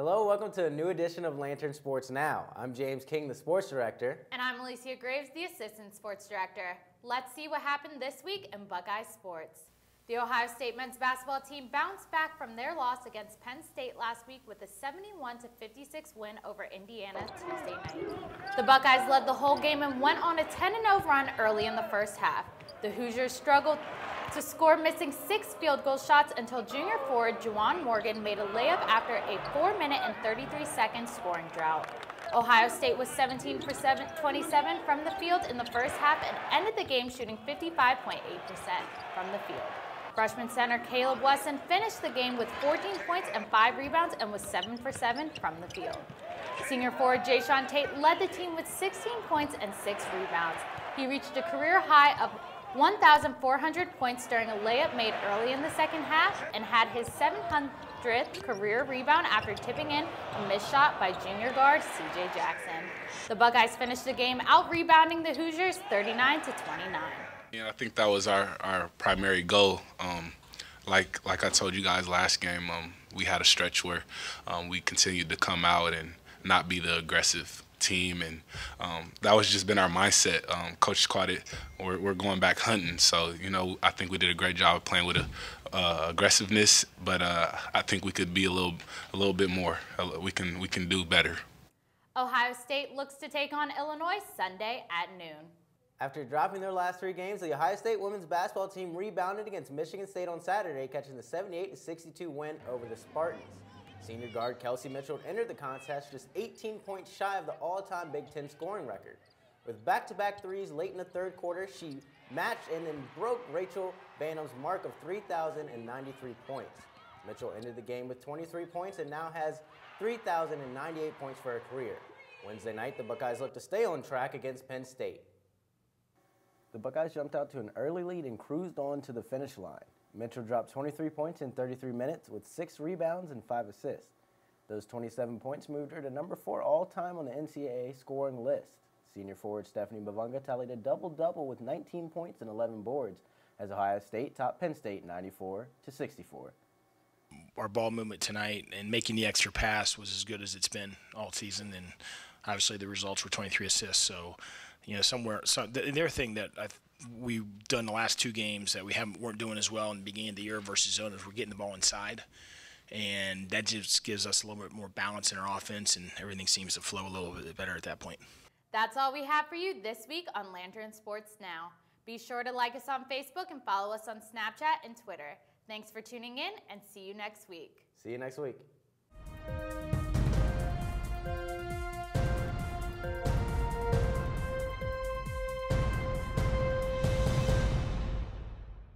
Hello, welcome to a new edition of Lantern Sports Now. I'm James King, the sports director. And I'm Alicia Graves, the assistant sports director. Let's see what happened this week in Buckeye sports. The Ohio State men's basketball team bounced back from their loss against Penn State last week with a 71-56 win over Indiana Tuesday night. The Buckeyes led the whole game and went on a 10-0 run early in the first half. The Hoosiers struggled to score, missing 6 field goal shots until junior forward Juwan Morgan made a layup after a 4-minute and 33-second scoring drought. Ohio State was 17 for 27 from the field in the first half and ended the game shooting 55.8% from the field. Freshman center Caleb Wesson finished the game with 14 points and 5 rebounds and was 7 for 7 from the field. Senior forward Jayshawn Tate led the team with 16 points and 6 rebounds. He reached a career high of 1,400 points during a layup made early in the second half and had his 700th career rebound after tipping in a missed shot by junior guard C.J. Jackson. The Buckeyes finished the game out-rebounding the Hoosiers 39-29. Yeah, I think that was our primary goal. Like I told you guys last game, we had a stretch where we continued to come out and not be the aggressive team, and that was just been our mindset. Coach called it, we're going back hunting. So, you know, I think we did a great job of playing with aggressiveness, but I think we could be a little bit more. We can do better. Ohio State looks to take on Illinois Sunday at noon. After dropping their last 3 games, the Ohio State women's basketball team rebounded against Michigan State on Saturday, catching the 78-62 win over the Spartans. Senior guard Kelsey Mitchell entered the contest just 18 points shy of the all-time Big Ten scoring record. With back-to-back threes late in the third quarter, she matched and then broke Rachel Banham's mark of 3,093 points. Mitchell ended the game with 23 points and now has 3,098 points for her career. Wednesday night, the Buckeyes look to stay on track against Penn State. The Buckeyes jumped out to an early lead and cruised on to the finish line. Mitchell dropped 23 points in 33 minutes with 6 rebounds and 5 assists. Those 27 points moved her to number 4 all-time on the NCAA scoring list. Senior forward Stephanie Bavunga tallied a double-double with 19 points and 11 boards as Ohio State topped Penn State 94-64. Our ball movement tonight and making the extra pass was as good as it's been all season, and obviously the results were 23 assists. So, you know, the other thing that we've done the last 2 games that we weren't doing as well in the beginning of the year versus zone is we're getting the ball inside, and that just gives us a little bit more balance in our offense, and everything seems to flow a little bit better at that point. That's all we have for you this week on Lantern Sports Now. Be sure to like us on Facebook and follow us on Snapchat and Twitter. Thanks for tuning in, and see you next week. See you next week.